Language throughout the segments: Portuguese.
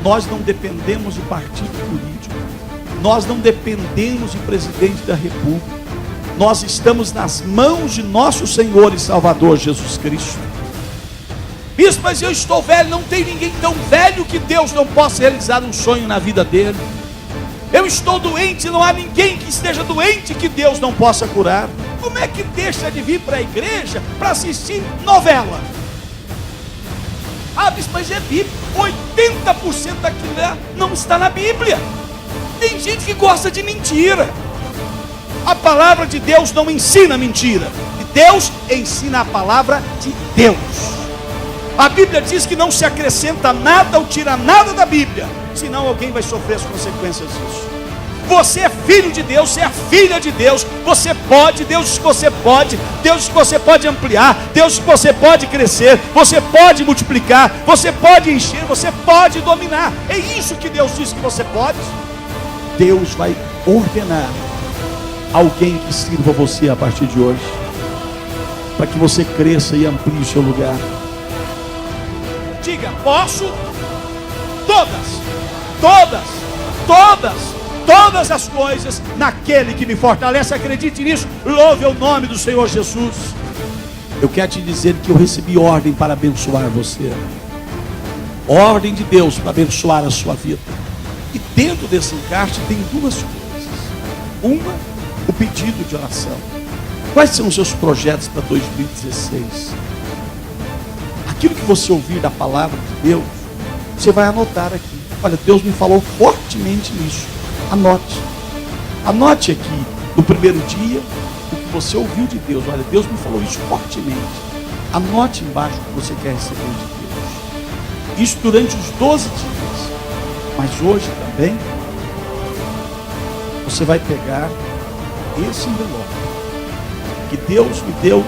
Nós não dependemos de partido político. Nós não dependemos de presidente da República. Nós estamos nas mãos de nosso Senhor e Salvador Jesus Cristo. Bispo, mas eu estou velho. Não tem ninguém tão velho que Deus não possa realizar um sonho na vida dele. Eu estou doente, não há ninguém que esteja doente que Deus não possa curar. Como é que deixa de vir para a igreja para assistir novela? Ah, bispo, mas é Bíblia. 80% daquilo lá não está na Bíblia. Tem gente que gosta de mentira. A palavra de Deus não ensina mentira. E Deus ensina a palavra de Deus. A Bíblia diz que não se acrescenta nada ou tira nada da Bíblia, senão alguém vai sofrer as consequências disso. Você é filho de Deus, você é filha de Deus, você pode, Deus diz que você pode, Deus diz que você pode ampliar, Deus diz que você pode crescer, você pode multiplicar, você pode encher, você pode dominar. É isso que Deus diz que você pode. Deus vai ordenar alguém que sirva você a partir de hoje, para que você cresça e amplie o seu lugar. Diga, posso todas as coisas naquele que me fortalece. Acredite nisso, louve o nome do Senhor Jesus. Eu quero te dizer que eu recebi ordem para abençoar você. Ordem de Deus para abençoar a sua vida. E dentro desse encarte tem duas coisas. Uma, o pedido de oração. Quais são os seus projetos para 2016? Aquilo que você ouvir da palavra de Deus, você vai anotar aqui. Olha, Deus me falou fortemente nisso. Anote. Anote aqui, no primeiro dia, o que você ouviu de Deus. Olha, Deus me falou isso fortemente. Anote embaixo o que você quer receber de Deus. Isso durante os 12 dias. Mas hoje também, você vai pegar esse envelope que Deus me deu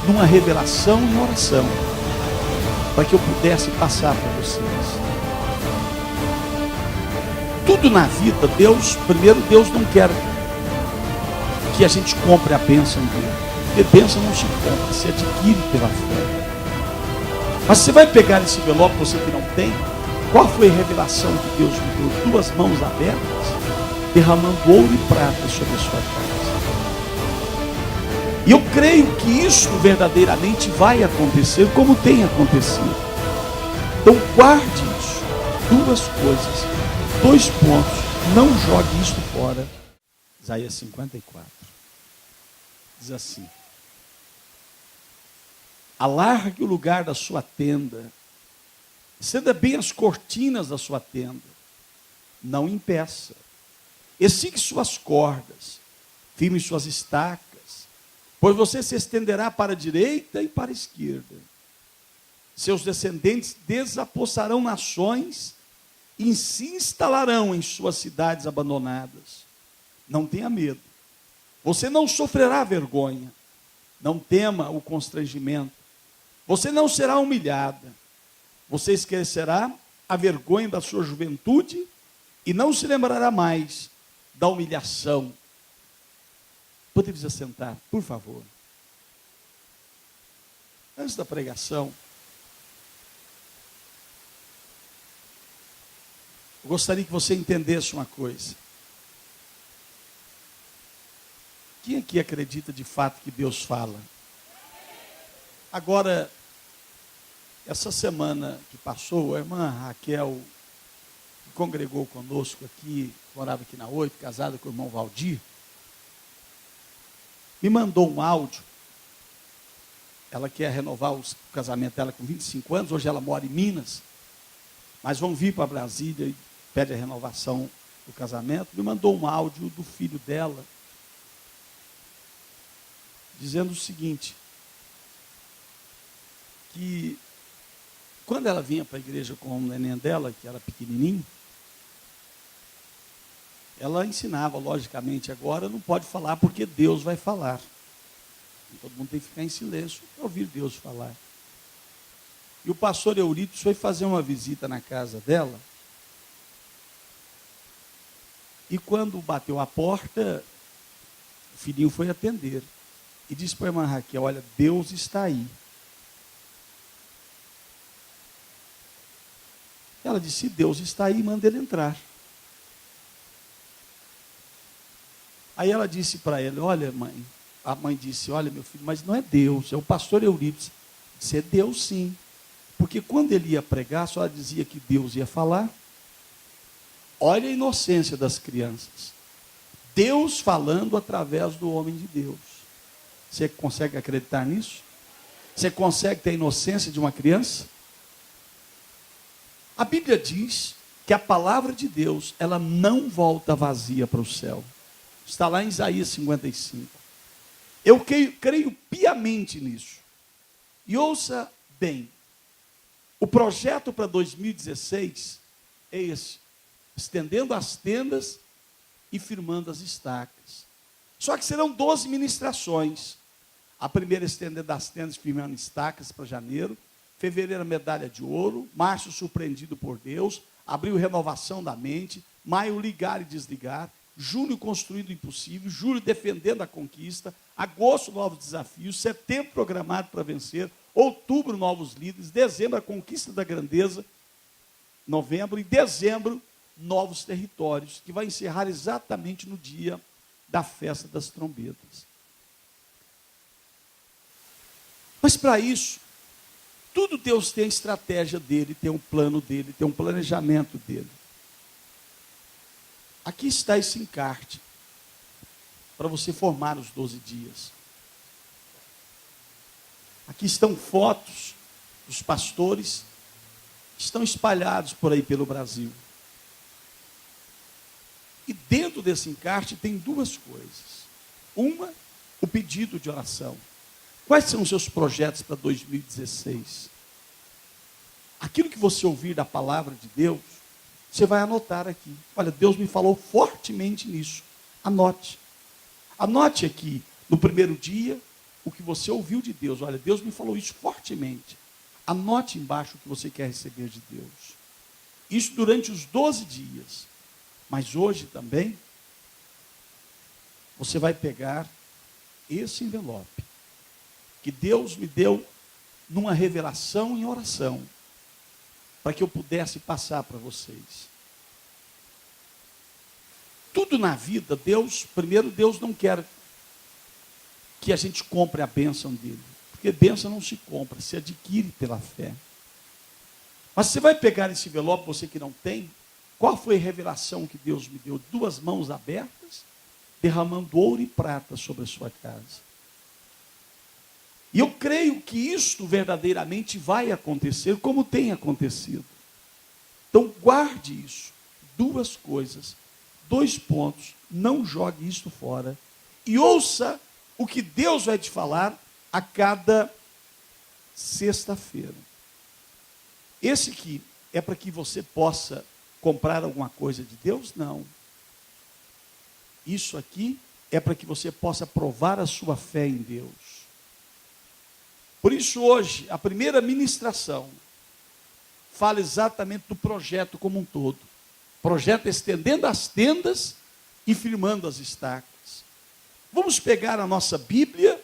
numa revelação em oração, para que eu pudesse passar para vocês. Tudo na vida, primeiro Deus não quer que a gente compre a bênção dele. Porque bênção não se compra, se adquire pela fé. Mas você vai pegar esse envelope, você que não tem, qual foi a revelação que Deus me deu? 2 mãos abertas, derramando ouro e prata sobre a sua casa. E eu creio que isso verdadeiramente vai acontecer, como tem acontecido. Então guarde isso. 2 coisas, 2 pontos. Não jogue isso fora. Isaías 54. Diz assim: alargue o lugar da sua tenda, estenda bem as cortinas da sua tenda, não impeça, estique suas cordas, firme suas estacas, pois você se estenderá para a direita e para a esquerda. Seus descendentes desapossarão nações e se instalarão em suas cidades abandonadas. Não tenha medo. Você não sofrerá vergonha. Não tema o constrangimento. Você não será humilhada. Você esquecerá a vergonha da sua juventude e não se lembrará mais da humilhação. Podemos assentar, por favor. Antes da pregação, eu gostaria que você entendesse uma coisa. Quem aqui acredita de fato que Deus fala? Agora, essa semana que passou, a irmã Raquel, que congregou conosco aqui, morava aqui na 8, casada com o irmão Valdir, me mandou um áudio. Ela quer renovar o casamento dela com 25 anos, hoje ela mora em Minas, mas vão vir para Brasília e pede a renovação do casamento. Me mandou um áudio do filho dela, dizendo o seguinte, que quando ela vinha para a igreja com o neném dela, que era pequenininho, ela ensinava, logicamente, agora não pode falar porque Deus vai falar. Todo mundo tem que ficar em silêncio para ouvir Deus falar. E o pastor Euritos foi fazer uma visita na casa dela, e quando bateu a porta, o filhinho foi atender. E disse para a irmã Raquel: olha, Deus está aí. Ela Ela disse, se Deus está aí, manda ele entrar. Aí ela disse para ele, olha mãe, a mãe disse, olha meu filho, mas não é Deus, é o pastor Eurípides. Disse, é Deus sim. Porque quando ele ia pregar, a senhora dizia que Deus ia falar. Olha a inocência das crianças. Deus falando através do homem de Deus. Você consegue acreditar nisso? Você consegue ter a inocência de uma criança? A Bíblia diz que a palavra de Deus, ela não volta vazia para o céu. Está lá em Isaías 55. Eu creio piamente nisso. E ouça bem. O projeto para 2016 é esse. Estendendo as tendas e firmando as estacas. Só que serão 12 ministrações. A primeira estendendo as tendas e firmando estacas para janeiro. Fevereiro, medalha de ouro. Março, surpreendido por Deus. Abril, renovação da mente. Maio, ligar e desligar. Junho, construindo o impossível. Julho, defendendo a conquista. Agosto, novos desafios. Setembro, programado para vencer. Outubro, novos líderes. Dezembro, a conquista da grandeza. Novembro e dezembro, novos territórios, que vai encerrar exatamente no dia da festa das trombetas. Mas para isso, tudo Deus tem a estratégia dele, tem um plano dele, tem um planejamento dele. Aqui está esse encarte, para você formar os 12 dias. Aqui estão fotos dos pastores que estão espalhados por aí pelo Brasil. E dentro desse encarte tem duas coisas. Uma, o pedido de oração. Quais são os seus projetos para 2016? Aquilo que você ouvir da palavra de Deus, você vai anotar aqui. Olha, Deus me falou fortemente nisso. Anote. Anote aqui, no primeiro dia, o que você ouviu de Deus. Olha, Deus me falou isso fortemente. Anote embaixo o que você quer receber de Deus. Isso durante os 12 dias. Mas hoje também, você vai pegar esse envelope, que Deus me deu numa revelação em oração, para que eu pudesse passar para vocês. Tudo na vida, primeiro Deus não quer que a gente compre a bênção dele, porque bênção não se compra, se adquire pela fé. Mas você vai pegar esse envelope, você que não tem, qual foi a revelação que Deus me deu? 2 mãos abertas, derramando ouro e prata sobre a sua casa. E eu creio que isto verdadeiramente vai acontecer, como tem acontecido. Então guarde isso. 2 coisas, 2 pontos. Não jogue isso fora. E ouça o que Deus vai te falar a cada sexta-feira. Esse aqui é para que você possa comprar alguma coisa de Deus? Não. Isso aqui é para que você possa provar a sua fé em Deus. Por isso hoje, a primeira ministração fala exatamente do projeto como um todo. Projeto estendendo as tendas e firmando as estacas. Vamos pegar a nossa Bíblia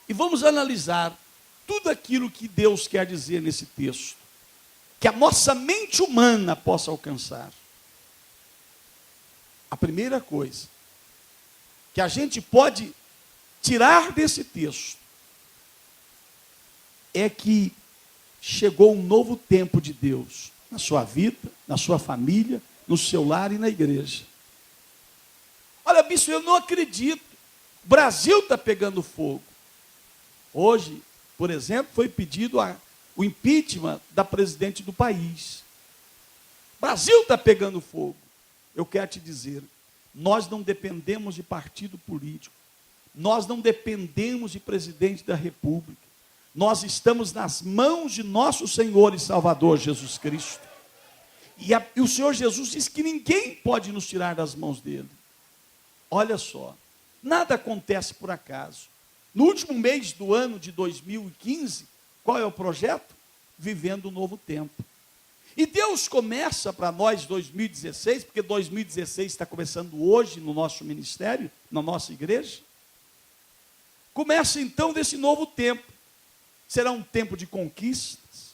e vamos analisar tudo aquilo que Deus quer dizer nesse texto, que a nossa mente humana possa alcançar. A primeira coisa que a gente pode tirar desse texto é que chegou um novo tempo de Deus na sua vida, na sua família, no seu lar e na igreja. Olha, bispo, eu não acredito. O Brasil está pegando fogo. Hoje, por exemplo, foi pedido o impeachment da presidente do país. O Brasil está pegando fogo. Eu quero te dizer, nós não dependemos de partido político. Nós não dependemos de presidente da República. Nós estamos nas mãos de nosso Senhor e Salvador Jesus Cristo. E o Senhor Jesus diz que ninguém pode nos tirar das mãos dele. Olha só, nada acontece por acaso. No último mês do ano de 2015, qual é o projeto? Vivendo um novo tempo. E Deus começa para nós 2016, porque 2016 está começando hoje no nosso ministério, na nossa igreja. Começa então desse novo tempo. Será um tempo de conquistas.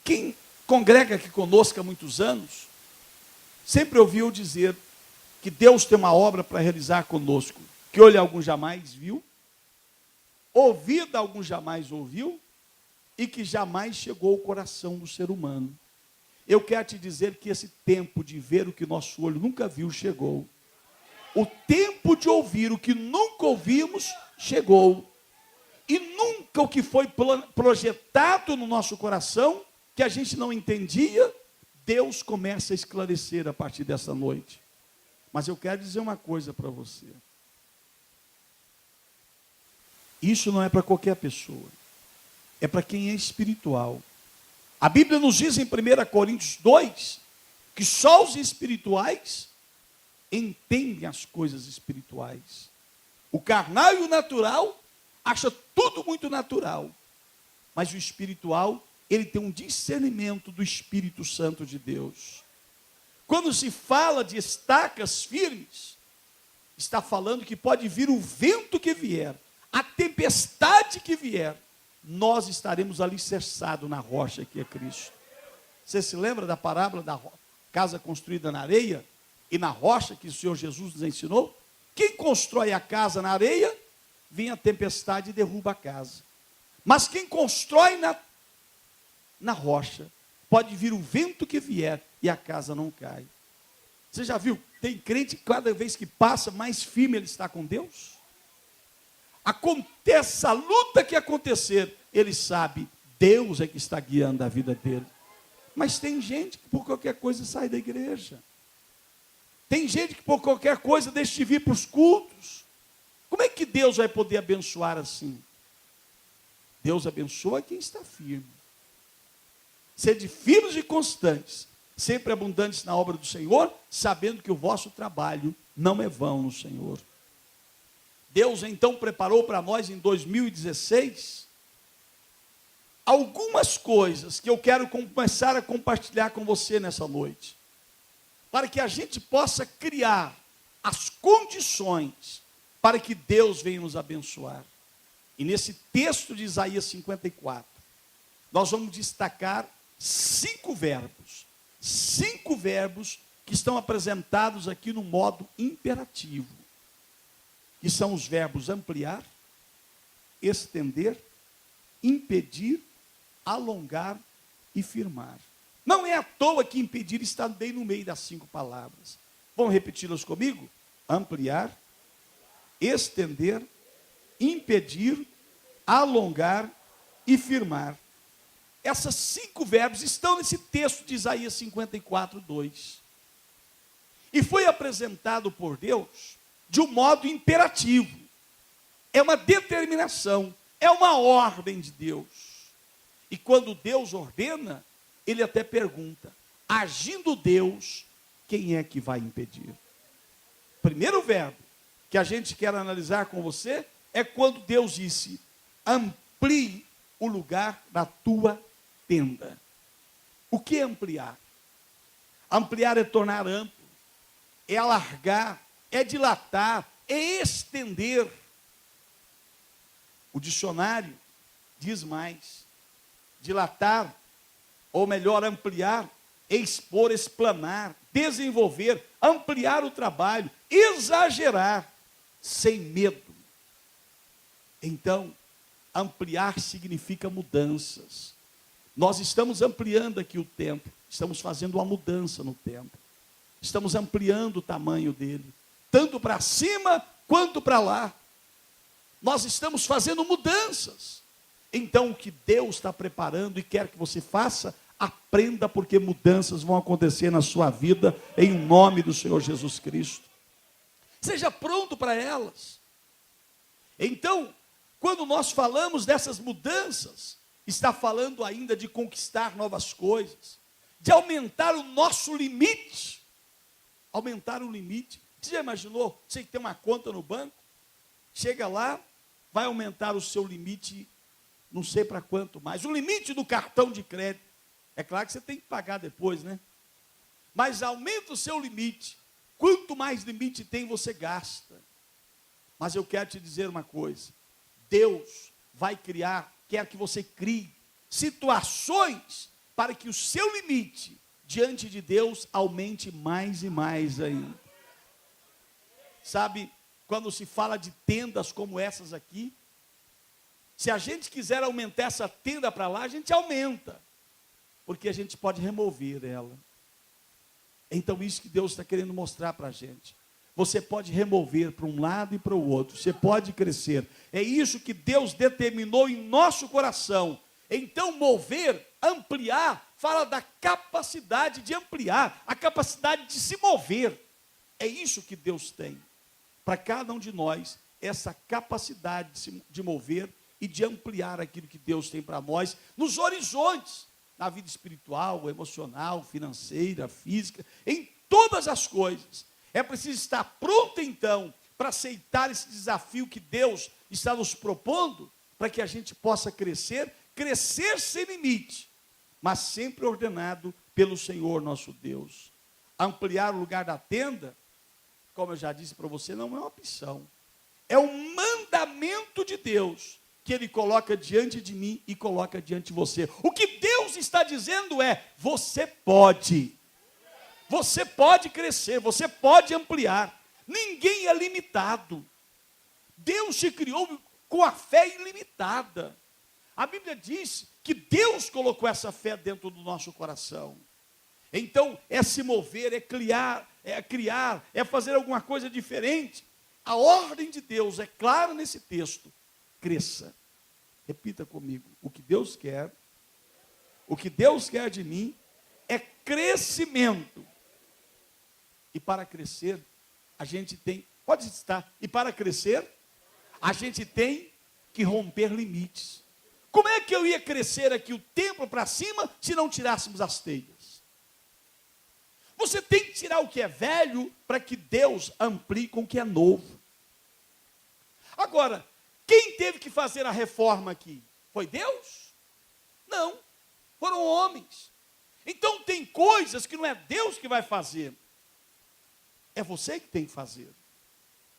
Quem congrega aqui conosco há muitos anos, sempre ouviu dizer que Deus tem uma obra para realizar conosco, que olho algum jamais viu, ouvido algum jamais ouviu, e que jamais chegou ao coração do ser humano. Eu quero te dizer que esse tempo de ver o que nosso olho nunca viu chegou. O tempo de ouvir o que nunca ouvimos chegou. E nunca o que foi projetado no nosso coração, que a gente não entendia, Deus começa a esclarecer a partir dessa noite. Mas eu quero dizer uma coisa para você. Isso não é para qualquer pessoa. É para quem é espiritual. A Bíblia nos diz em 1 Coríntios 2, que só os espirituais entendem as coisas espirituais. O carnal e o natural acha tudo muito natural. Mas o espiritual, ele tem um discernimento do Espírito Santo de Deus. Quando se fala de estacas firmes, está falando que pode vir o vento que vier, a tempestade que vier, nós estaremos alicerçados na rocha que é Cristo. Você se lembra da parábola da casa construída na areia e na rocha que o Senhor Jesus nos ensinou? Quem constrói a casa na areia, vem a tempestade e derruba a casa. Mas quem constrói na rocha, pode vir o vento que vier e a casa não cai. Você já viu? Tem crente que cada vez que passa, mais firme ele está com Deus. Aconteça a luta que acontecer, ele sabe, Deus é que está guiando a vida dele. Mas tem gente que por qualquer coisa sai da igreja. Tem gente que por qualquer coisa deixa de vir para os cultos. Como é que Deus vai poder abençoar assim? Deus abençoa quem está firme. Sede firmes e constantes, sempre abundantes na obra do Senhor, sabendo que o vosso trabalho não é vão no Senhor. Deus então preparou para nós em 2016 algumas coisas que eu quero começar a compartilhar com você nessa noite, para que a gente possa criar as condições para que Deus venha nos abençoar. E nesse texto de Isaías 54, nós vamos destacar 5 verbos que estão apresentados aqui no modo imperativo, que são os verbos ampliar, estender, impedir, alongar e firmar. Não é à toa que impedir está bem no meio das 5 palavras. Vamos repeti-las comigo? Ampliar, estender, impedir, alongar e firmar. Essas 5 verbos estão nesse texto de Isaías 54, 2. E foi apresentado por Deus de um modo imperativo. É uma determinação, é uma ordem de Deus. E quando Deus ordena, ele até pergunta, agindo Deus, quem é que vai impedir? Primeiro verbo que a gente quer analisar com você é quando Deus disse, amplie o lugar da tua tenda. O que é ampliar? Ampliar é tornar amplo, é alargar, é dilatar, é estender. O dicionário diz mais. Dilatar, ou melhor, ampliar, expor, explanar, desenvolver, ampliar o trabalho, exagerar, sem medo. Então, ampliar significa mudanças. Nós estamos ampliando aqui o templo, estamos fazendo uma mudança no templo. Estamos ampliando o tamanho dele, tanto para cima quanto para lá. Nós estamos fazendo mudanças. Então, o que Deus está preparando e quer que você faça, aprenda, porque mudanças vão acontecer na sua vida, em nome do Senhor Jesus Cristo. Seja pronto para elas. Então, quando nós falamos dessas mudanças, está falando ainda de conquistar novas coisas, de aumentar o nosso limite. Aumentar o limite. Você já imaginou? Você que tem uma conta no banco, chega lá, vai aumentar o seu limite, não sei para quanto mais. O limite do cartão de crédito. É claro que você tem que pagar depois, né? Mas aumenta o seu limite. Quanto mais limite tem, você gasta. Mas eu quero te dizer uma coisa. Deus vai criar, quer que você crie situações para que o seu limite diante de Deus aumente mais e mais ainda. Sabe, quando se fala de tendas como essas aqui, se a gente quiser aumentar essa tenda para lá, a gente aumenta, porque a gente pode remover ela. Então isso que Deus está querendo mostrar para a gente. Você pode remover para um lado e para o outro, você pode crescer. É isso que Deus determinou em nosso coração. Então mover, ampliar, fala da capacidade de ampliar, a capacidade de se mover. É isso que Deus tem para cada um de nós, essa capacidade de mover e de ampliar aquilo que Deus tem para nós, nos horizontes, na vida espiritual, emocional, financeira, física, em todas as coisas. É preciso estar pronto, então, para aceitar esse desafio que Deus está nos propondo, para que a gente possa crescer sem limite, mas sempre ordenado pelo Senhor nosso Deus. Ampliar o lugar da tenda, como eu já disse para você, não é uma opção. É um mandamento de Deus, que Ele coloca diante de mim e coloca diante de você. O que Deus está dizendo é, você pode crescer, você pode ampliar. Ninguém é limitado. Deus te criou com a fé ilimitada. A Bíblia diz que Deus colocou essa fé dentro do nosso coração. Então, é se mover, é criar, é fazer alguma coisa diferente. A ordem de Deus é clara nesse texto. Cresça. Repita comigo. O que Deus quer de mim é crescimento. E para crescer, a gente tem, pode estar, e para crescer, a gente tem que romper limites. Como é que eu ia crescer aqui o templo para cima se não tirássemos as telhas? Você tem que tirar o que é velho para que Deus amplie com o que é novo. Agora, quem teve que fazer a reforma aqui? Foi Deus? Não, foram homens. Então tem coisas que não é Deus que vai fazer. É você que tem que fazer.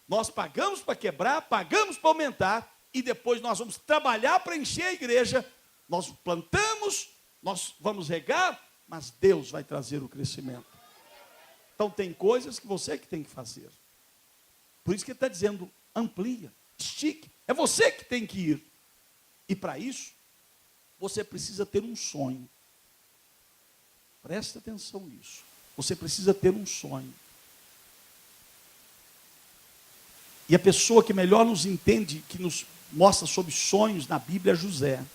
Nós pagamos para quebrar, pagamos para aumentar, e depois nós vamos trabalhar para encher a igreja. Nós plantamos, nós vamos regar, mas Deus vai trazer o crescimento. Então tem coisas que você que tem que fazer. Por isso que ele está dizendo, amplia, estique. É você que tem que ir. E para isso, você precisa ter um sonho. Presta atenção nisso. Você precisa ter um sonho. E a pessoa que melhor nos entende, que nos mostra sobre sonhos na Bíblia é José.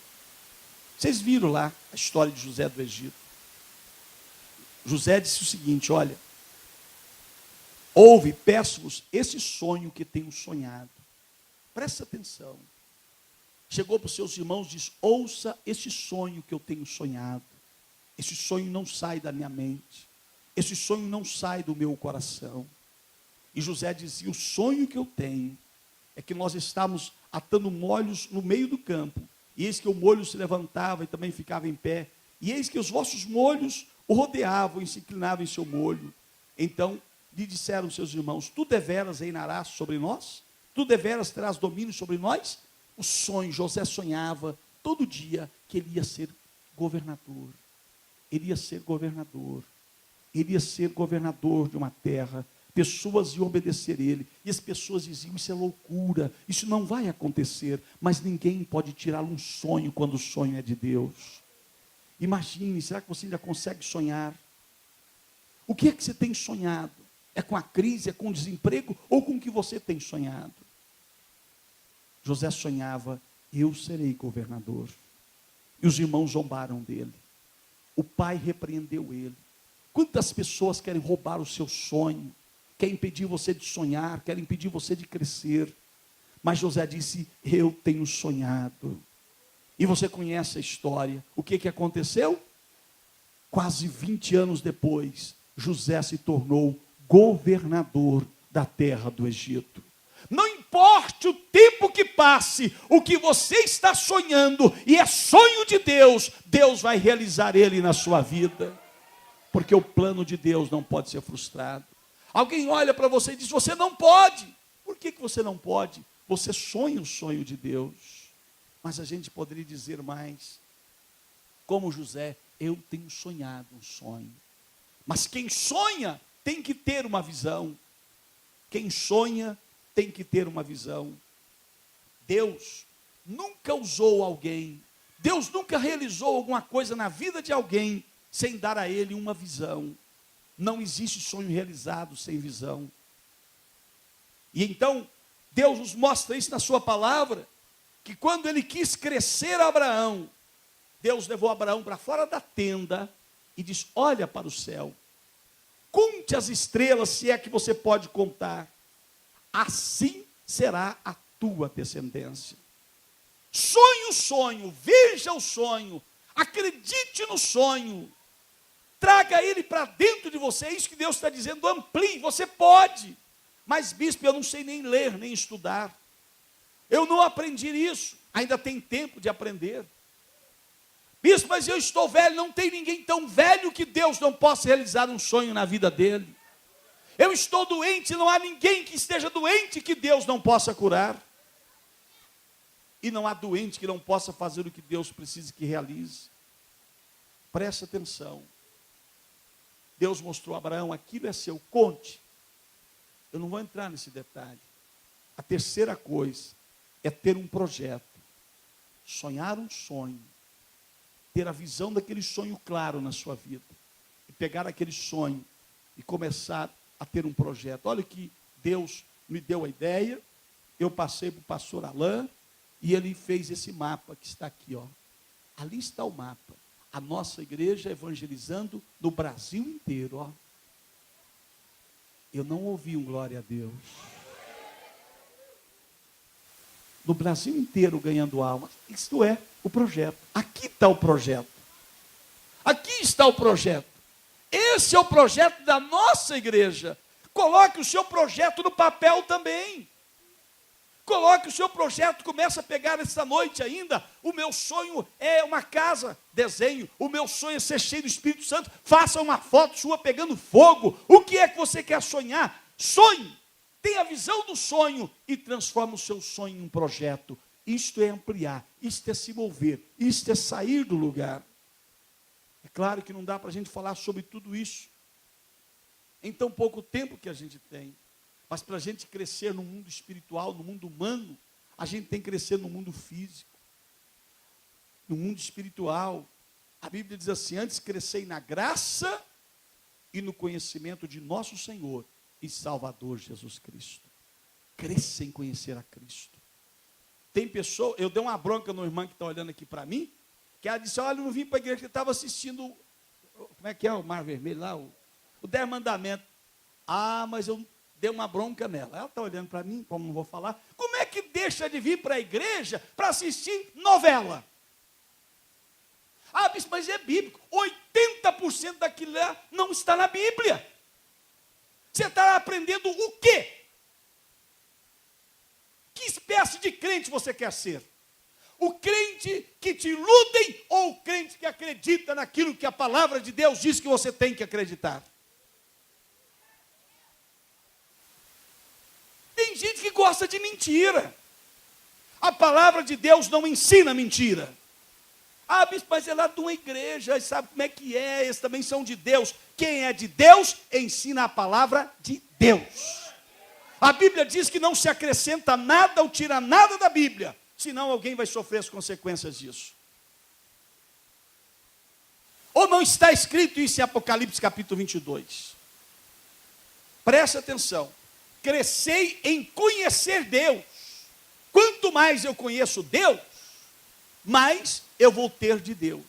Vocês viram lá a história de José do Egito. José disse o seguinte, olha, ouve, peço-vos esse sonho que tenho sonhado. Presta atenção. Chegou para os seus irmãos e disse, ouça esse sonho que eu tenho sonhado. Esse sonho não sai da minha mente. Esse sonho não sai do meu coração. E José dizia, o sonho que eu tenho é que nós estávamos atando molhos no meio do campo. E eis que o molho se levantava e também ficava em pé. E eis que os vossos molhos o rodeavam e se inclinavam em seu molho. Então lhe disseram seus irmãos, tu deveras reinarás sobre nós? Tu deveras terás domínio sobre nós? O sonho, José sonhava todo dia que ele ia ser governador. Ele ia ser governador. Ele ia ser governador de uma terra. Pessoas iam obedecer ele. E as pessoas diziam, isso é loucura, isso não vai acontecer. Mas ninguém pode tirar um sonho quando o sonho é de Deus. Imagine, será que você ainda consegue sonhar? O que é que você tem sonhado? É com a crise, é com o desemprego ou com o que você tem sonhado? José sonhava, eu serei governador. E os irmãos zombaram dele. O pai repreendeu ele. Quantas pessoas querem roubar o seu sonho? Querem impedir você de sonhar, querem impedir você de crescer. Mas José disse, eu tenho sonhado. E você conhece a história. O que aconteceu? Quase 20 anos depois, José se tornou governador da terra do Egito. Não importe o tempo que passe, o que você está sonhando, e é sonho de Deus, Deus vai realizar ele na sua vida. Porque o plano de Deus não pode ser frustrado. Alguém olha para você e diz, você não pode. Por que você não pode? Você sonha o sonho de Deus. Mas a gente poderia dizer mais, como José, eu tenho sonhado um sonho. Mas quem sonha tem que ter uma visão. Quem sonha tem que ter uma visão. Deus nunca usou alguém, Deus nunca realizou alguma coisa na vida de alguém sem dar a ele uma visão. Não existe sonho realizado sem visão. E então, Deus nos mostra isso na sua palavra, que quando ele quis crescer Abraão, Deus levou Abraão para fora da tenda e diz: olha para o céu, conte as estrelas, se é que você pode contar, assim será a tua descendência. Sonhe o sonho, veja o sonho, acredite no sonho, traga ele para dentro de você. É isso que Deus está dizendo, amplie, você pode. Mas bispo, eu não sei nem ler, nem estudar, eu não aprendi isso, ainda tem tempo de aprender. Bispo, mas eu estou velho, não tem ninguém tão velho que Deus não possa realizar um sonho na vida dele. Eu estou doente, não há ninguém que esteja doente que Deus não possa curar. E não há doente que não possa fazer o que Deus precisa que realize. Preste atenção. Deus mostrou a Abraão, aquilo é seu, conte. Eu não vou entrar nesse detalhe. A terceira coisa é ter um projeto. Sonhar um sonho. Ter a visão daquele sonho claro na sua vida. E pegar aquele sonho e começar a ter um projeto. Olha que Deus me deu a ideia, eu passei para o pastor Alain, e ele fez esse mapa que está aqui, ó. Ali está o mapa. A nossa igreja evangelizando no Brasil inteiro, ó. Eu não ouvi um glória a Deus. No Brasil inteiro ganhando almas. Isto é o projeto. Aqui está o projeto. Aqui está o projeto. Esse é o projeto da nossa igreja. Coloque o seu projeto no papel também. Coloque o seu projeto, comece a pegar essa noite ainda. O meu sonho é uma casa, desenho. O meu sonho é ser cheio do Espírito Santo. Faça uma foto sua pegando fogo. O que é que você quer sonhar? Sonhe. Tenha a visão do sonho e transforma o seu sonho em um projeto. Isto é ampliar, isto é se mover, isto é sair do lugar. É claro que não dá para a gente falar sobre tudo isso em tão pouco tempo que a gente tem. Mas para a gente crescer no mundo espiritual, no mundo humano, a gente tem que crescer no mundo físico. No mundo espiritual. A Bíblia diz assim: antes crescei na graça e no conhecimento de nosso Senhor e Salvador Jesus Cristo. Cresça em conhecer a Cristo. Tem pessoa, eu dei uma bronca no irmão que está olhando aqui para mim, que ela disse: olha, eu não vim para a igreja, que estava assistindo, como é que é o Mar Vermelho lá? O 10 Mandamentos. Ah, mas eu dei uma bronca nela. Ela está olhando para mim, como não vou falar. Como é que deixa de vir para a igreja para assistir novela? Ah, bispo, mas é bíblico. 80% daquilo lá não está na Bíblia. Você está aprendendo o quê? Que espécie de crente você quer ser? O crente que te iludem ou o crente que acredita naquilo que a palavra de Deus diz que você tem que acreditar? Tem gente que gosta de mentira. A palavra de Deus não ensina mentira. Ah, bispo, mas é lá de uma igreja, sabe como é que é? Eles também são de Deus. Quem é de Deus, ensina a palavra de Deus. A Bíblia diz que não se acrescenta nada ou tira nada da Bíblia, senão alguém vai sofrer as consequências disso. Ou não está escrito isso em Apocalipse capítulo 22? Preste atenção. Crescei em conhecer Deus. Quanto mais eu conheço Deus, mais eu vou ter de Deus.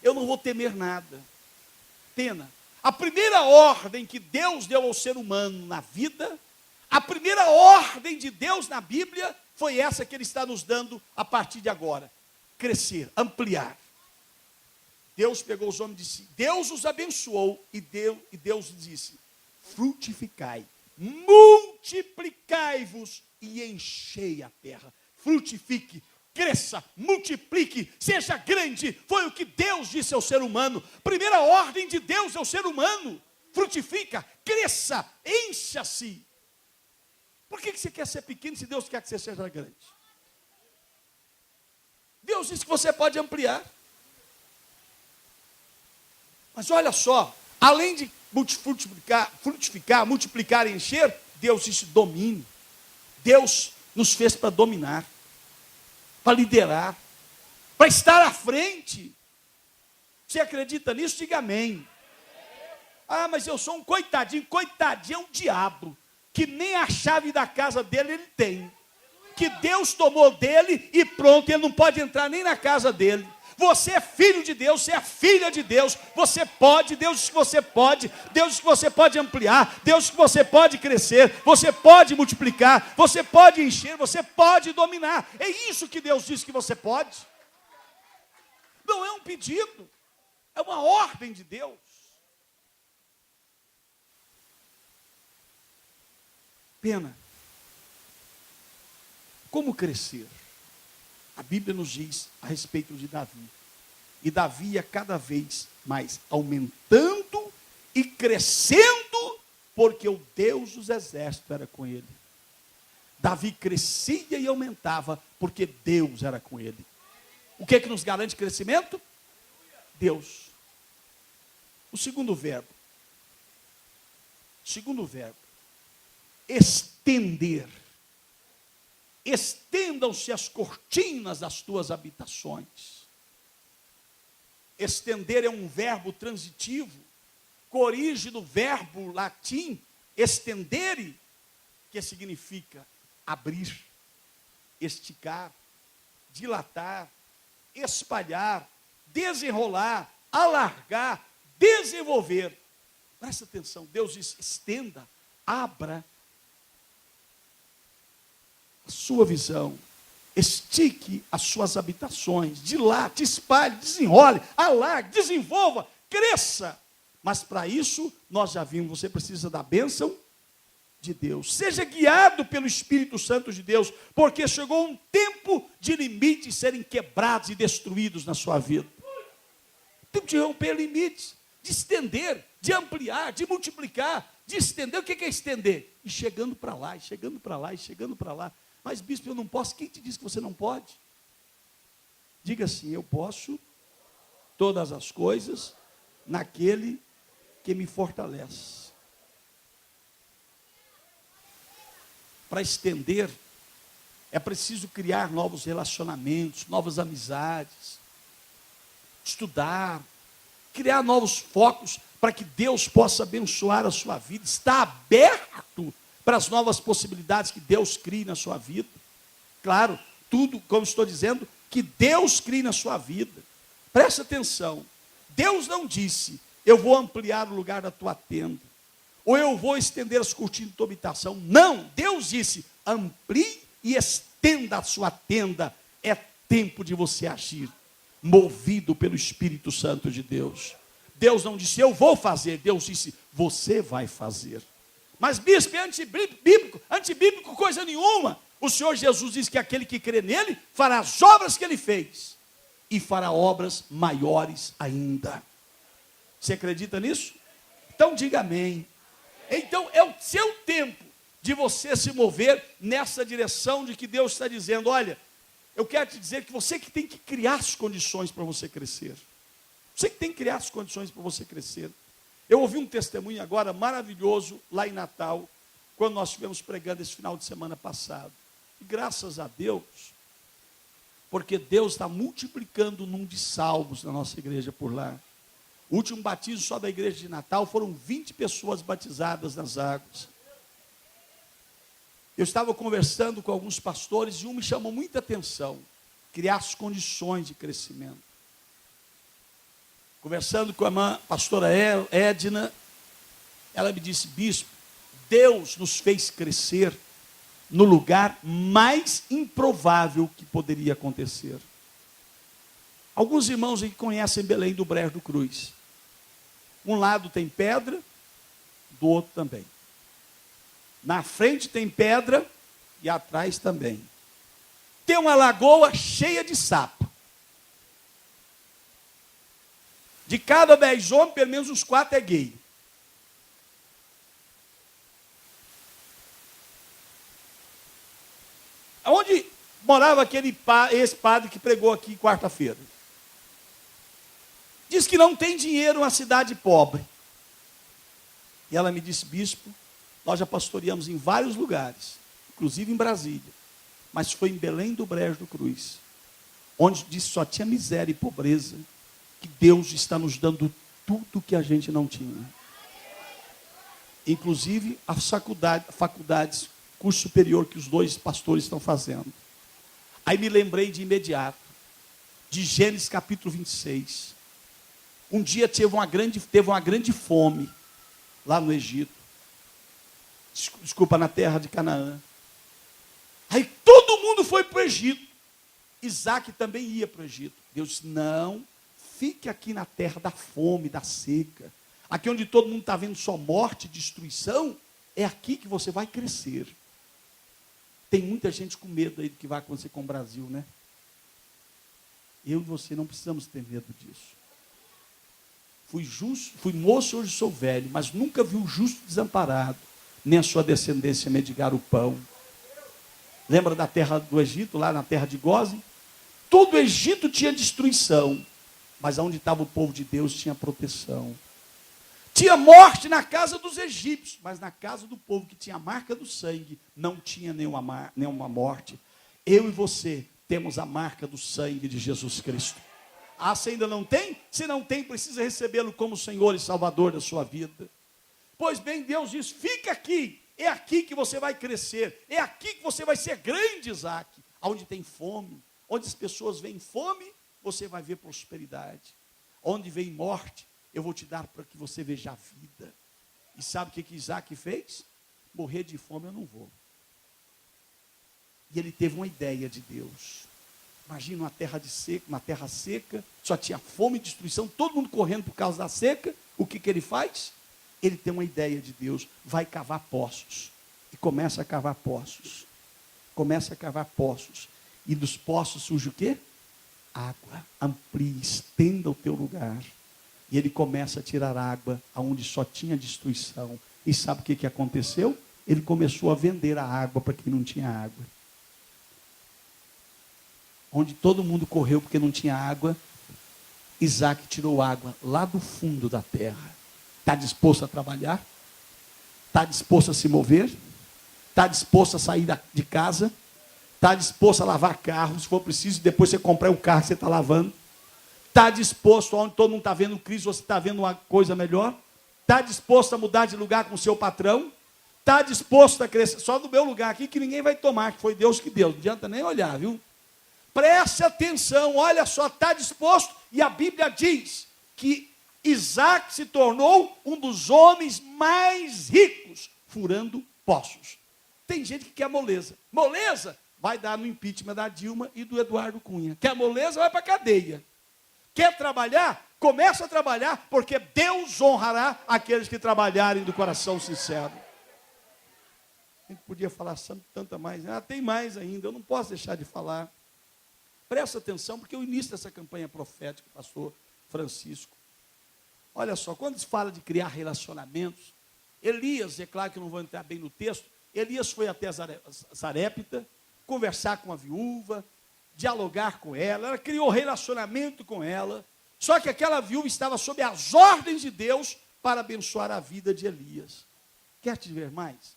Eu não vou temer nada. Pena. A primeira ordem que Deus deu ao ser humano na vida, a primeira ordem de Deus na Bíblia, foi essa que Ele está nos dando a partir de agora. Crescer, ampliar. Deus pegou os homens e disse, Deus os abençoou, e Deus disse, frutificai, multiplicai-vos e enchei a terra. Frutifique, cresça, multiplique, seja grande. Foi o que Deus disse ao ser humano. Primeira ordem de Deus ao ser humano. Frutifica, cresça, encha-se. Por que você quer ser pequeno se Deus quer que você seja grande? Deus disse que você pode ampliar. Mas olha só, além de frutificar, multiplicar e encher, Deus disse domine. Deus nos fez para dominar, para liderar, para estar à frente. Você acredita nisso? Diga amém. Ah, mas eu sou um coitadinho. Coitadinho é um diabo, que nem a chave da casa dele ele tem. Que Deus tomou dele e pronto, ele não pode entrar nem na casa dele. Você é filho de Deus, você é filha de Deus, você pode, Deus diz que você pode, Deus diz que você pode ampliar, Deus diz que você pode crescer, você pode multiplicar, você pode encher, você pode dominar. É isso que Deus diz que você pode. Não é um pedido, é uma ordem de Deus. Pena. Como crescer? A Bíblia nos diz a respeito de Davi. E Davi ia cada vez mais aumentando e crescendo, porque o Deus dos exércitos era com ele. Davi crescia e aumentava, porque Deus era com ele. O que é que nos garante crescimento? Deus. O segundo verbo. Estender. Estendam-se as cortinas das tuas habitações. Estender é um verbo transitivo, corige do verbo latim estendere, que significa abrir, esticar, dilatar, espalhar, desenrolar, alargar, desenvolver. Presta atenção, Deus diz: estenda, abra a sua visão, estique as suas habitações, dilate, espalhe, desenrole, alargue, desenvolva, cresça. Mas para isso, nós já vimos, você precisa da bênção de Deus. Seja guiado pelo Espírito Santo de Deus, porque chegou um tempo de limites serem quebrados e destruídos na sua vida. Tempo de romper limites, de estender, de ampliar, de multiplicar, de estender. O que é estender? E chegando para lá, e chegando para lá, e chegando para lá. Mas, bispo, eu não posso. Quem te disse que você não pode? Diga assim: eu posso todas as coisas naquele que me fortalece. Para estender, é preciso criar novos relacionamentos, novas amizades, estudar, criar novos focos para que Deus possa abençoar a sua vida. Está aberto para as novas possibilidades que Deus crie na sua vida. Claro, tudo, como estou dizendo, que Deus crie na sua vida. Presta atenção. Deus não disse: eu vou ampliar o lugar da tua tenda, ou eu vou estender as cortinas da tua habitação. Não, Deus disse: amplie e estenda a sua tenda. É tempo de você agir, movido pelo Espírito Santo de Deus. Deus não disse: eu vou fazer. Deus disse: você vai fazer. Mas, bispo, é antibíblico coisa nenhuma. O Senhor Jesus diz que aquele que crê nele fará as obras que ele fez, e fará obras maiores ainda. Você acredita nisso? Então diga amém. Então é o seu tempo de você se mover nessa direção de que Deus está dizendo: olha, eu quero te dizer que você que tem que criar as condições para você crescer. Você que tem que criar as condições para você crescer. Eu ouvi um testemunho agora maravilhoso lá em Natal, quando nós estivemos pregando esse final de semana passado. E graças a Deus, porque Deus está multiplicando o número de salvos na nossa igreja por lá. O último batismo só da igreja de Natal foram 20 pessoas batizadas nas águas. Eu estava conversando com alguns pastores e um me chamou muita atenção: criar as condições de crescimento. Conversando com a irmã pastora Edna, ela me disse: bispo, Deus nos fez crescer no lugar mais improvável que poderia acontecer. Alguns irmãos aí conhecem Belém do Brejo do Cruz. Um lado tem pedra, do outro também. Na frente tem pedra e atrás também. Tem uma lagoa cheia de sapo. De cada 10 homens, pelo menos uns 4 é gay. Onde morava esse padre que pregou aqui quarta-feira? Diz que não tem dinheiro, uma cidade pobre. E ela me disse: bispo, nós já pastoreamos em vários lugares, inclusive em Brasília, mas foi em Belém do Brejo do Cruz, onde disse só tinha miséria e pobreza, que Deus está nos dando tudo que a gente não tinha. Inclusive as faculdades, curso superior que os dois pastores estão fazendo. Aí me lembrei de imediato, de Gênesis capítulo 26. Um dia teve uma grande fome lá no Egito. Desculpa, na terra de Canaã. Aí todo mundo foi para o Egito. Isaac também ia para o Egito. Deus disse: não, fique aqui na terra da fome, da seca. Aqui onde todo mundo está vendo só morte e destruição, é aqui que você vai crescer. Tem muita gente com medo aí do que vai acontecer com o Brasil, né? Eu e você não precisamos ter medo disso. Fui moço, hoje sou velho, mas nunca vi o justo desamparado, nem a sua descendência mendigar o pão. Lembra da terra do Egito, lá na terra de Gósen? Todo o Egito tinha destruição, mas onde estava o povo de Deus tinha proteção. Tinha morte na casa dos egípcios, mas na casa do povo que tinha a marca do sangue, não tinha nenhuma morte. Eu e você temos a marca do sangue de Jesus Cristo. Ah, você ainda não tem? Se não tem, precisa recebê-lo como Senhor e Salvador da sua vida. Pois bem, Deus diz: fica aqui, é aqui que você vai crescer, é aqui que você vai ser grande, Isaac. Onde tem fome, onde as pessoas veem fome, você vai ver prosperidade. Onde vem morte, eu vou te dar para que você veja a vida. E sabe o que Isaac fez? Morrer de fome eu não vou. E ele teve uma ideia de Deus. Imagina uma terra seca, só tinha fome e destruição, todo mundo correndo por causa da seca. O que ele faz? Ele tem uma ideia de Deus, vai cavar poços. E começa a cavar poços. Começa a cavar poços. E dos poços surge o quê? Água. Amplie, estenda o teu lugar. E ele começa a tirar água aonde só tinha destruição. E sabe o que aconteceu? Ele começou a vender a água para quem não tinha água. Onde todo mundo correu porque não tinha água, Isaac tirou água lá do fundo da terra. Está disposto a trabalhar? Está disposto a se mover? Está disposto a sair de casa? Está disposto a lavar carro, se for preciso, depois você comprar o carro que você está lavando? Está disposto, onde todo mundo está vendo crise, você está vendo uma coisa melhor? Está disposto a mudar de lugar com o seu patrão? Está disposto a crescer? Só do meu lugar aqui que ninguém vai tomar, que foi Deus que deu. Não adianta nem olhar, viu? Preste atenção, olha só, está disposto. E a Bíblia diz que Isaac se tornou um dos homens mais ricos, furando poços. Tem gente que quer moleza. Moleza vai dar no impeachment da Dilma e do Eduardo Cunha. Quer moleza, vai para a cadeia. Quer trabalhar? Começa a trabalhar, porque Deus honrará aqueles que trabalharem do coração sincero. A gente podia falar tanta mais. Tem mais ainda, eu não posso deixar de falar. Presta atenção, porque o início dessa campanha profética, pastor Francisco. Olha só, quando se fala de criar relacionamentos, Elias, é claro que eu não vou entrar bem no texto, Elias foi até Sarepta, conversar com a viúva, dialogar com ela criou relacionamento com ela, só que aquela viúva estava sob as ordens de Deus para abençoar a vida de Elias. Quer te ver mais?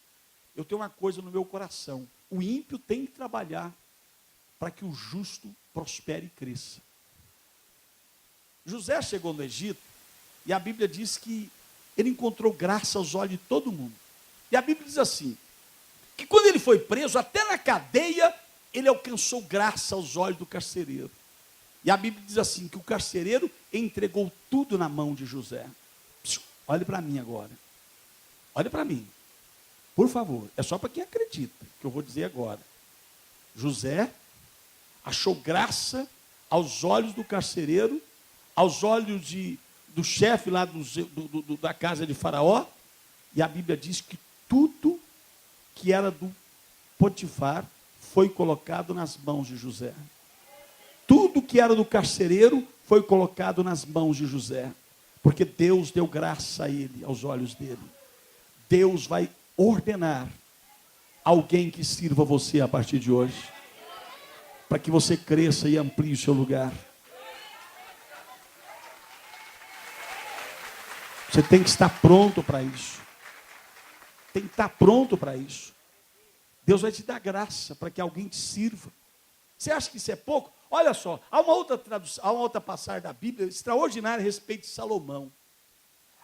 Eu tenho uma coisa no meu coração, o ímpio tem que trabalhar para que o justo prospere e cresça. José chegou no Egito, e a Bíblia diz que ele encontrou graça aos olhos de todo mundo. E a Bíblia diz assim, que quando ele foi preso, até na cadeia, ele alcançou graça aos olhos do carcereiro. E a Bíblia diz assim, que o carcereiro entregou tudo na mão de José. Olhe para mim agora. Olhe para mim. Por favor, é só para quem acredita, que eu vou dizer agora. José achou graça aos olhos do carcereiro, aos olhos do chefe lá da casa de Faraó, e a Bíblia diz que tudo que era do Potifar foi colocado nas mãos de José. Tudo que era do carcereiro foi colocado nas mãos de José, porque Deus deu graça a ele, aos olhos dele. Deus vai ordenar alguém que sirva você a partir de hoje, para que você cresça e amplie o seu lugar. Você tem que estar pronto para isso. Tem que estar pronto para isso. Deus vai te dar graça para que alguém te sirva. Você acha que isso é pouco? Olha só, há uma outra tradução, há uma outra passagem da Bíblia extraordinária a respeito de Salomão.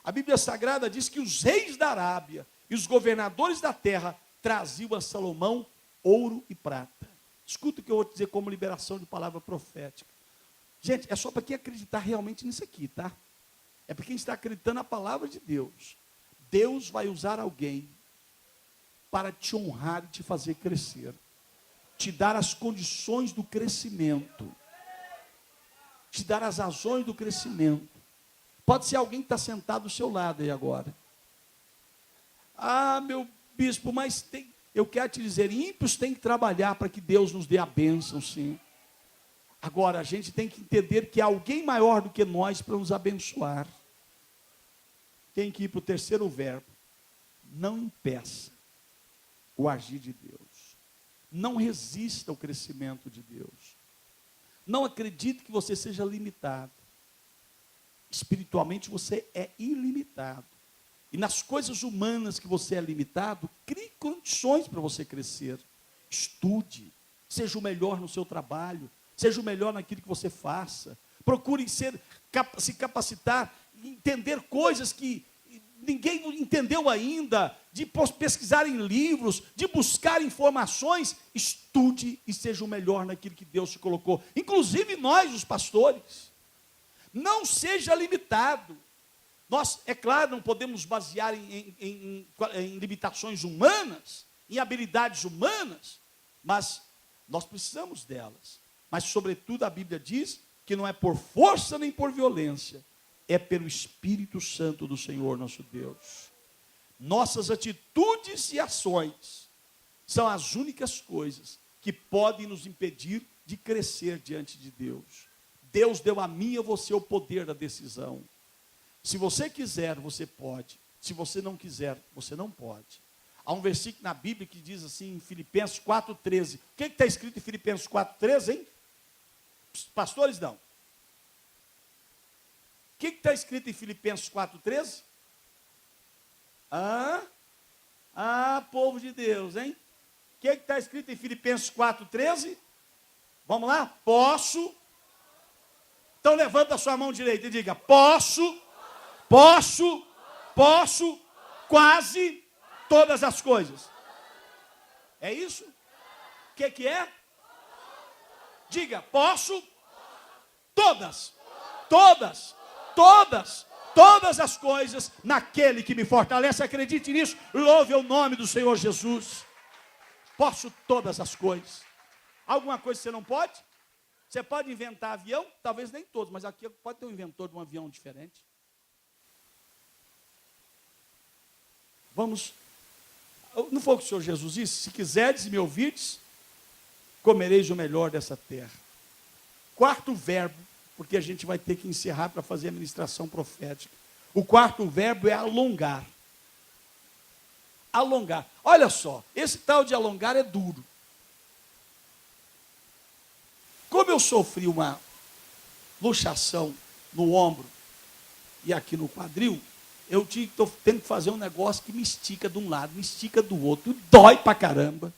A Bíblia Sagrada diz que os reis da Arábia e os governadores da terra traziam a Salomão ouro e prata. Escuta o que eu vou te dizer como liberação de palavra profética. Gente, é só para quem acreditar realmente nisso aqui, tá? É para quem está acreditando na palavra de Deus. Deus vai usar alguém para te honrar e te fazer crescer. Te dar as condições do crescimento. Te dar as razões do crescimento. Pode ser alguém que está sentado do seu lado aí agora. Ah, meu bispo, mas eu quero te dizer, ímpios têm que trabalhar para que Deus nos dê a bênção, sim. Agora, a gente tem que entender que há alguém maior do que nós para nos abençoar. Tem que ir para o terceiro verbo. Não impeça o agir de Deus. Não resista ao crescimento de Deus. Não acredite que você seja limitado. Espiritualmente você é ilimitado. E nas coisas humanas que você é limitado, crie condições para você crescer. Estude, seja o melhor no seu trabalho, seja o melhor naquilo que você faça. Procure se capacitar, entender coisas que ninguém entendeu ainda, de pesquisar em livros, de buscar informações. Estude e seja o melhor naquilo que Deus te colocou. Inclusive nós, os pastores. Não seja limitado. Nós, é claro, não podemos basear em limitações humanas, em habilidades humanas, mas nós precisamos delas. Mas, sobretudo, a Bíblia diz que não é por força nem por violência, é pelo Espírito Santo do Senhor nosso Deus. Nossas atitudes e ações são as únicas coisas que podem nos impedir de crescer diante de Deus. Deus deu a mim e a você o poder da decisão. Se você quiser, você pode. Se você não quiser, você não pode. Há um versículo na Bíblia que diz assim, em Filipenses 4,13. O que está escrito em Filipenses 4,13, hein? Pastores, não. O que está escrito em Filipenses 4,13? Povo de Deus, hein? O que está escrito em Filipenses 4,13? Vamos lá? Posso. Então levanta a sua mão direita e diga, posso, quase todas as coisas. É isso? O que é? Diga, posso, todas as coisas naquele que me fortalece. Acredite nisso, louve o nome do Senhor Jesus. Posso todas as coisas. Alguma coisa você não pode? Você pode inventar avião? Talvez nem todos, mas aqui pode ter um inventor de um avião diferente. Vamos. Não foi o que o Senhor Jesus disse? Se quiserdes e me ouvirdes, comereis o melhor dessa terra. Quarto verbo, porque a gente vai ter que encerrar para fazer a ministração profética. O quarto verbo é alongar. Alongar. Olha só, esse tal de alongar é duro. Como eu sofri uma luxação no ombro e aqui no quadril, eu estou tendo que fazer um negócio que me estica de um lado, me estica do outro, dói pra caramba.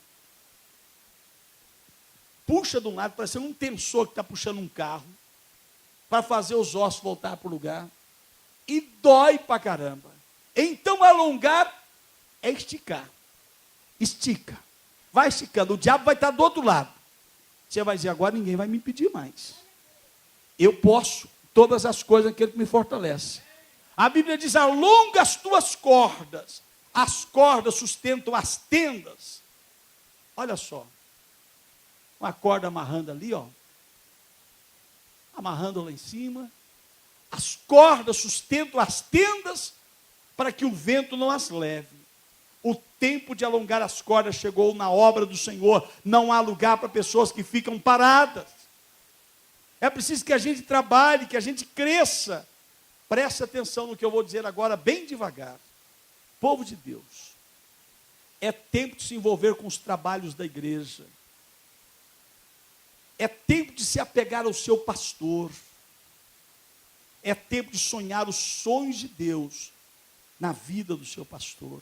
Puxa de um lado, parecendo um tensor que está puxando um carro, para fazer os ossos voltar para o lugar, e dói pra caramba. Então alongar é esticar. Estica. Vai esticando, o diabo vai estar do outro lado. Você vai dizer, agora ninguém vai me impedir mais. Eu posso todas as coisas naquele que me fortalece. A Bíblia diz, alonga as tuas cordas. As cordas sustentam as tendas. Olha só. Uma corda amarrando ali, ó. Amarrando lá em cima. As cordas sustentam as tendas para que o vento não as leve. O tempo de alongar as cordas chegou na obra do Senhor. Não há lugar para pessoas que ficam paradas. É preciso que a gente trabalhe, que a gente cresça. Preste atenção no que eu vou dizer agora, bem devagar. Povo de Deus, é tempo de se envolver com os trabalhos da igreja. É tempo de se apegar ao seu pastor. É tempo de sonhar os sonhos de Deus na vida do seu pastor.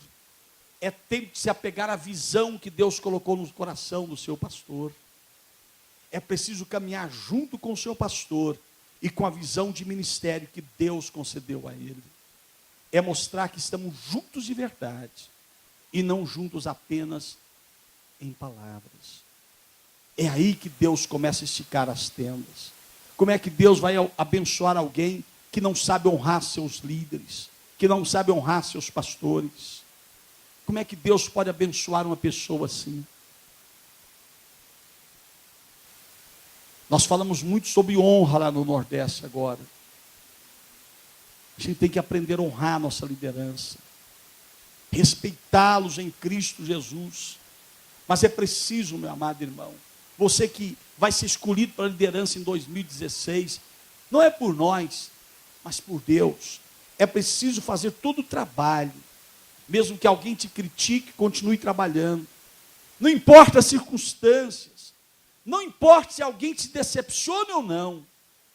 É tempo de se apegar à visão que Deus colocou no coração do seu pastor. É preciso caminhar junto com o seu pastor e com a visão de ministério que Deus concedeu a ele. É mostrar que estamos juntos de verdade e não juntos apenas em palavras. É aí que Deus começa a esticar as tendas. Como é que Deus vai abençoar alguém que não sabe honrar seus líderes, que não sabe honrar seus pastores? Como é que Deus pode abençoar uma pessoa assim? Nós falamos muito sobre honra lá no Nordeste agora. A gente tem que aprender a honrar a nossa liderança, respeitá-los em Cristo Jesus. Mas é preciso, meu amado irmão, você que vai ser escolhido para a liderança em 2016, não é por nós, mas por Deus. É preciso fazer todo o trabalho. Mesmo que alguém te critique, continue trabalhando. Não importa as circunstâncias. Não importa se alguém te decepcione ou não.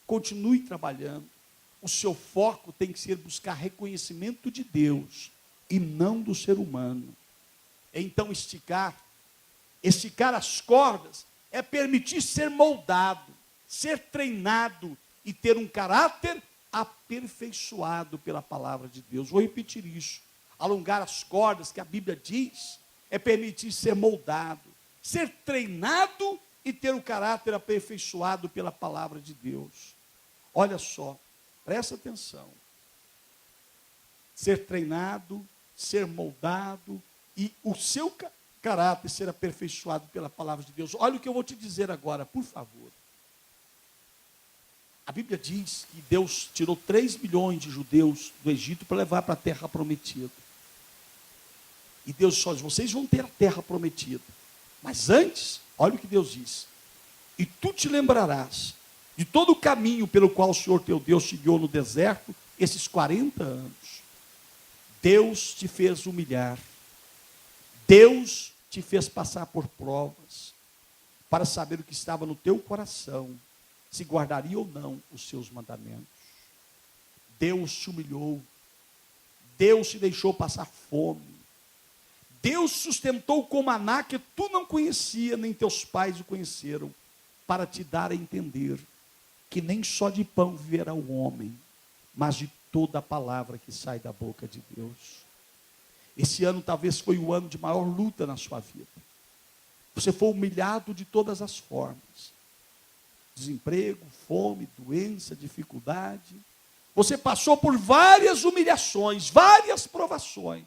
Continue trabalhando. O seu foco tem que ser buscar reconhecimento de Deus e não do ser humano. Então esticar as cordas é permitir ser moldado, ser treinado e ter um caráter aperfeiçoado pela palavra de Deus. Vou repetir isso. Alongar as cordas, que a Bíblia diz, é permitir ser moldado, ser treinado e ter o caráter aperfeiçoado pela palavra de Deus. Olha só, presta atenção. Ser treinado, ser moldado e o seu caráter ser aperfeiçoado pela palavra de Deus. Olha o que eu vou te dizer agora, por favor. A Bíblia diz que Deus tirou 3 milhões de judeus do Egito para levar para a terra prometida. E Deus só diz, vocês vão ter a terra prometida. Mas antes, olha o que Deus diz. E tu te lembrarás de todo o caminho pelo qual o Senhor teu Deus te guiou no deserto, esses 40 anos. Deus te fez humilhar. Deus te fez passar por provas, para saber o que estava no teu coração, se guardaria ou não os seus mandamentos. Deus te humilhou. Deus te deixou passar fome. Deus sustentou com maná que tu não conhecia, nem teus pais o conheceram, para te dar a entender que nem só de pão viverá o homem, mas de toda a palavra que sai da boca de Deus. Esse ano talvez foi o ano de maior luta na sua vida. Você foi humilhado de todas as formas. Desemprego, fome, doença, dificuldade. Você passou por várias humilhações, várias provações.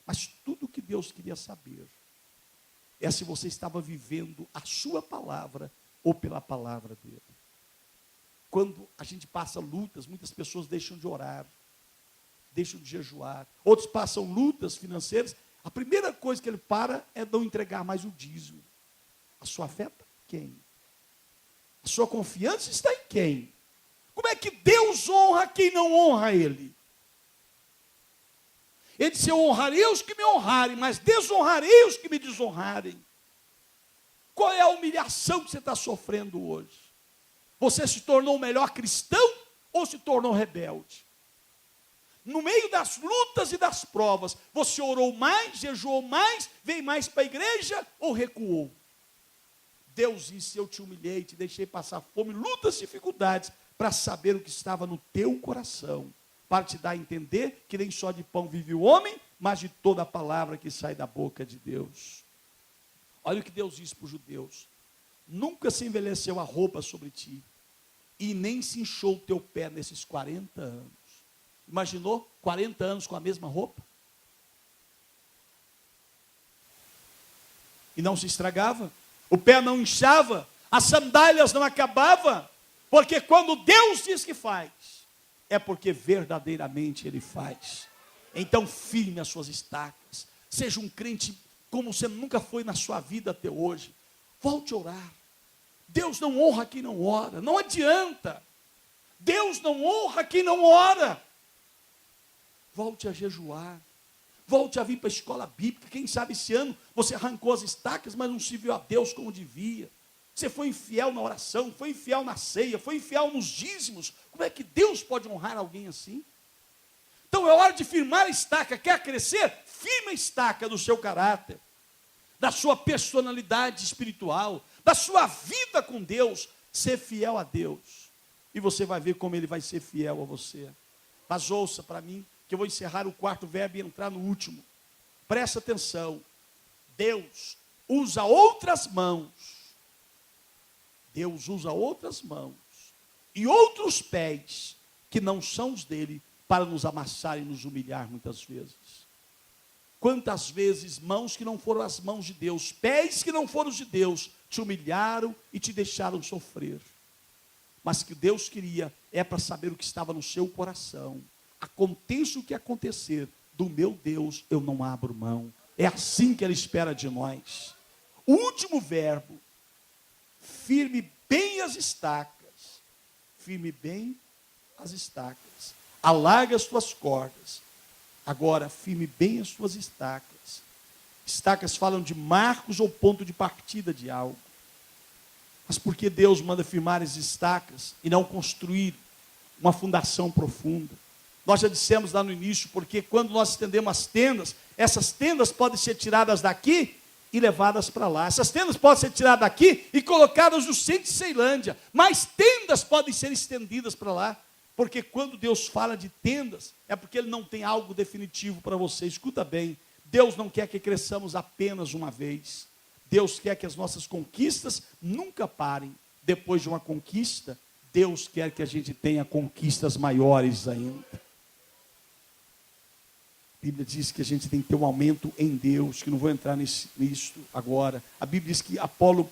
Mas tudo que Deus queria saber é se você estava vivendo a sua palavra ou pela palavra dele. Quando a gente passa lutas, muitas pessoas deixam de orar, deixam de jejuar. Outros passam lutas financeiras. A primeira coisa que ele para é não entregar mais o dízimo. A sua fé está em quem? A sua confiança está em quem? Como é que Deus honra quem não honra ele? Ele disse, eu honrarei os que me honrarem, mas desonrarei os que me desonrarem. Qual é a humilhação que você está sofrendo hoje? Você se tornou o melhor cristão ou se tornou rebelde? No meio das lutas e das provas, você orou mais, jejuou mais, veio mais para a igreja ou recuou? Deus disse, eu te humilhei, te deixei passar fome, lutas e dificuldades, para saber o que estava no teu coração, para te dar a entender que nem só de pão vive o homem, mas de toda a palavra que sai da boca de Deus. Olha o que Deus disse para os judeus: nunca se envelheceu a roupa sobre ti, e nem se inchou o teu pé nesses 40 anos. Imaginou 40 anos com a mesma roupa? E não se estragava, o pé não inchava, as sandálias não acabavam, porque quando Deus diz que faz, é porque verdadeiramente Ele faz. Então firme as suas estacas, seja um crente como você nunca foi na sua vida até hoje. Volte a orar. Deus não honra quem não ora, não adianta. Deus não honra quem não ora. Volte a jejuar, volte a vir para a escola bíblica. Quem sabe esse ano você arrancou as estacas, mas não serviu a Deus como devia. Você foi infiel na oração, foi infiel na ceia, foi infiel nos dízimos. Como é que Deus pode honrar alguém assim? Então é hora de firmar a estaca. Quer crescer? Firma a estaca do seu caráter, da sua personalidade espiritual, da sua vida com Deus. Ser fiel a Deus. E você vai ver como Ele vai ser fiel a você. Mas ouça para mim, que eu vou encerrar o quarto verbo e entrar no último. Presta atenção. Deus usa outras mãos. Deus usa outras mãos e outros pés que não são os dele para nos amassar e nos humilhar muitas vezes. Quantas vezes mãos que não foram as mãos de Deus, pés que não foram os de Deus, te humilharam e te deixaram sofrer. Mas que Deus queria é para saber o que estava no seu coração. Aconteça o que acontecer, do meu Deus eu não abro mão. É assim que Ele espera de nós. O último verbo, firme bem as estacas. Firme bem as estacas. Alarga as tuas cordas. Agora, firme bem as tuas estacas. Estacas falam de marcos ou ponto de partida de algo. Mas por que Deus manda firmar as estacas e não construir uma fundação profunda? Nós já dissemos lá no início, porque quando nós estendemos as tendas, essas tendas podem ser tiradas daqui e levadas para lá. Essas tendas podem ser tiradas daqui e colocadas no centro de Ceilândia. Mas tendas podem ser estendidas para lá. Porque quando Deus fala de tendas, é porque Ele não tem algo definitivo para você. Escuta bem, Deus não quer que cresçamos apenas uma vez. Deus quer que as nossas conquistas nunca parem. Depois de uma conquista, Deus quer que a gente tenha conquistas maiores ainda. A Bíblia diz que a gente tem que ter um aumento em Deus, que não vou entrar nisso agora. A Bíblia diz que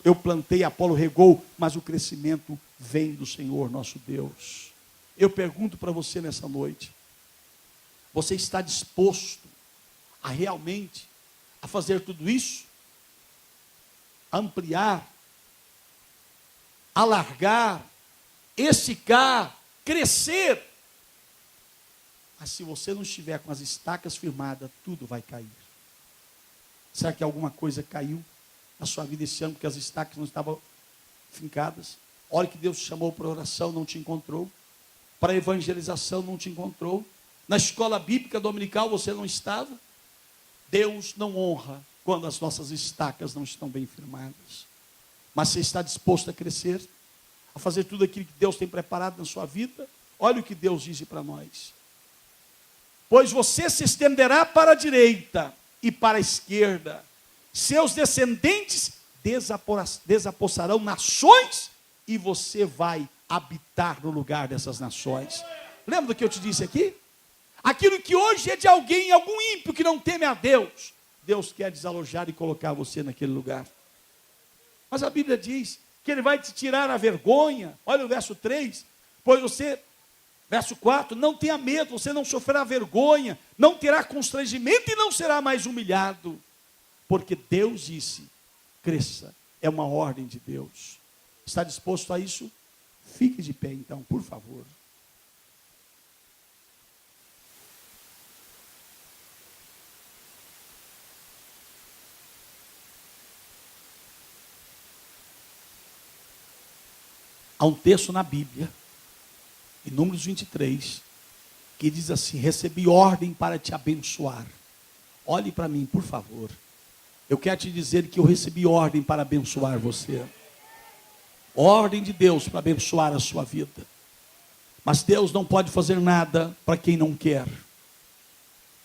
eu plantei, Apolo regou, mas o crescimento vem do Senhor nosso Deus. Eu pergunto para você nessa noite, você está disposto a realmente a fazer tudo isso? Ampliar, alargar, esticar, crescer? Mas se você não estiver com as estacas firmadas, tudo vai cair. Será que alguma coisa caiu na sua vida esse ano porque as estacas não estavam fincadas? Olha que Deus te chamou para oração, não te encontrou. Para evangelização, não te encontrou. Na escola bíblica dominical, você não estava. Deus não honra quando as nossas estacas não estão bem firmadas. Mas você está disposto a crescer, a fazer tudo aquilo que Deus tem preparado na sua vida? Olha o que Deus diz para nós. Pois você se estenderá para a direita e para a esquerda. Seus descendentes desapossarão nações e você vai habitar no lugar dessas nações. Lembra do que eu te disse aqui? Aquilo que hoje é de alguém, algum ímpio que não teme a Deus, Deus quer desalojar e colocar você naquele lugar. Mas a Bíblia diz que Ele vai te tirar a vergonha. Olha o verso 3. Pois você, verso 4, não tenha medo, você não sofrerá vergonha, não terá constrangimento e não será mais humilhado. Porque Deus disse, cresça, é uma ordem de Deus. Está disposto a isso? Fique de pé então, por favor. Há um texto na Bíblia, em Números 23, que diz assim: recebi ordem para te abençoar. Olhe para mim, por favor. Eu quero te dizer que eu recebi ordem para abençoar você. Ordem de Deus para abençoar a sua vida. Mas Deus não pode fazer nada para quem não quer.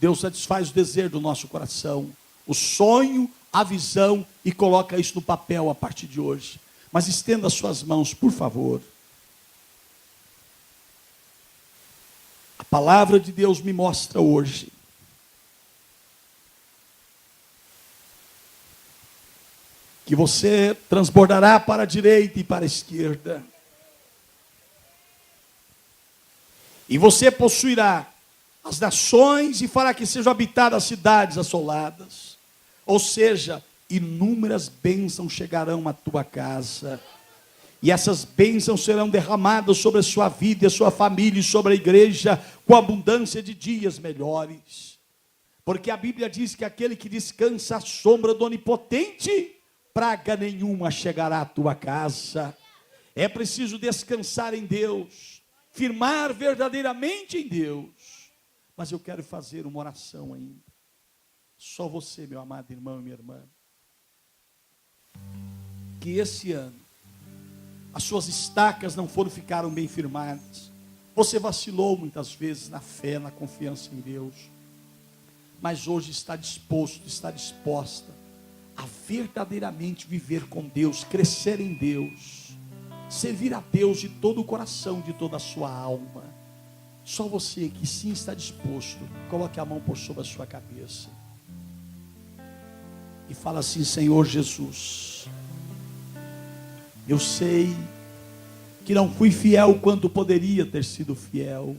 Deus satisfaz o desejo do nosso coração, o sonho, a visão, e coloca isso no papel a partir de hoje. Mas estenda as suas mãos, por favor. A palavra de Deus me mostra hoje que você transbordará para a direita e para a esquerda. E você possuirá as nações e fará que sejam habitadas as cidades assoladas. Ou seja, inúmeras bênçãos chegarão à tua casa. E essas bênçãos serão derramadas sobre a sua vida e a sua família e sobre a igreja, com abundância de dias melhores. Porque a Bíblia diz que aquele que descansa à sombra do Onipotente, praga nenhuma chegará à tua casa. É preciso descansar em Deus, firmar verdadeiramente em Deus. Mas eu quero fazer uma oração ainda. Só você, meu amado irmão e minha irmã. Que esse ano, as suas estacas não ficaram bem firmadas. Você vacilou muitas vezes na fé, na confiança em Deus. Mas hoje está disposto, está disposta a verdadeiramente viver com Deus, crescer em Deus, servir a Deus de todo o coração, de toda a sua alma. Só você que sim está disposto, coloque a mão por sobre a sua cabeça e fala assim: Senhor Jesus, eu sei que não fui fiel quando poderia ter sido fiel,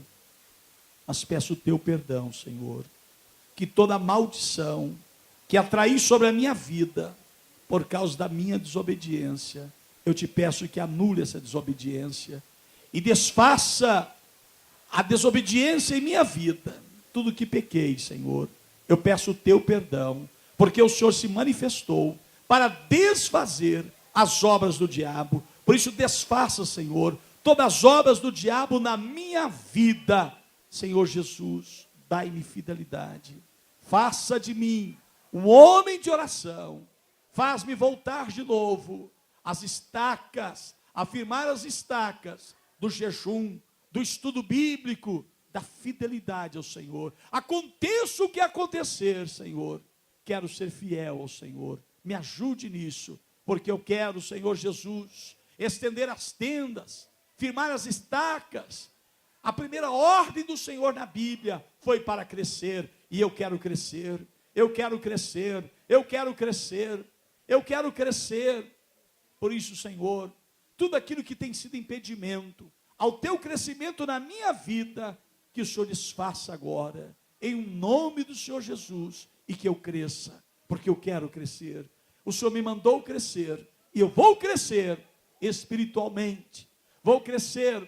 mas peço o teu perdão, Senhor, que toda maldição que atraí sobre a minha vida por causa da minha desobediência, eu te peço que anule essa desobediência e desfaça a desobediência em minha vida, tudo que pequei, Senhor. Eu peço o teu perdão, porque o Senhor se manifestou para desfazer as obras do diabo. Por isso desfaça, Senhor, todas as obras do diabo na minha vida. Senhor Jesus, dai-me fidelidade. Faça de mim um homem de oração. Faz-me voltar de novo as estacas, afirmar as estacas do jejum, do estudo bíblico, da fidelidade ao Senhor. Aconteça o que acontecer, Senhor, quero ser fiel ao Senhor. Me ajude nisso, porque eu quero, Senhor Jesus, estender as tendas, firmar as estacas. A primeira ordem do Senhor na Bíblia foi para crescer, e eu quero crescer, eu quero crescer, eu quero crescer, eu quero crescer. Por isso, Senhor, tudo aquilo que tem sido impedimento ao teu crescimento na minha vida, que o Senhor desfaça agora, em nome do Senhor Jesus, e que eu cresça, porque eu quero crescer. O Senhor me mandou crescer, e eu vou crescer espiritualmente, vou crescer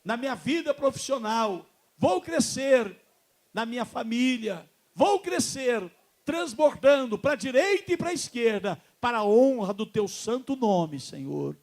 na minha vida profissional, vou crescer na minha família, vou crescer transbordando para a direita e para a esquerda, para a honra do teu santo nome, Senhor.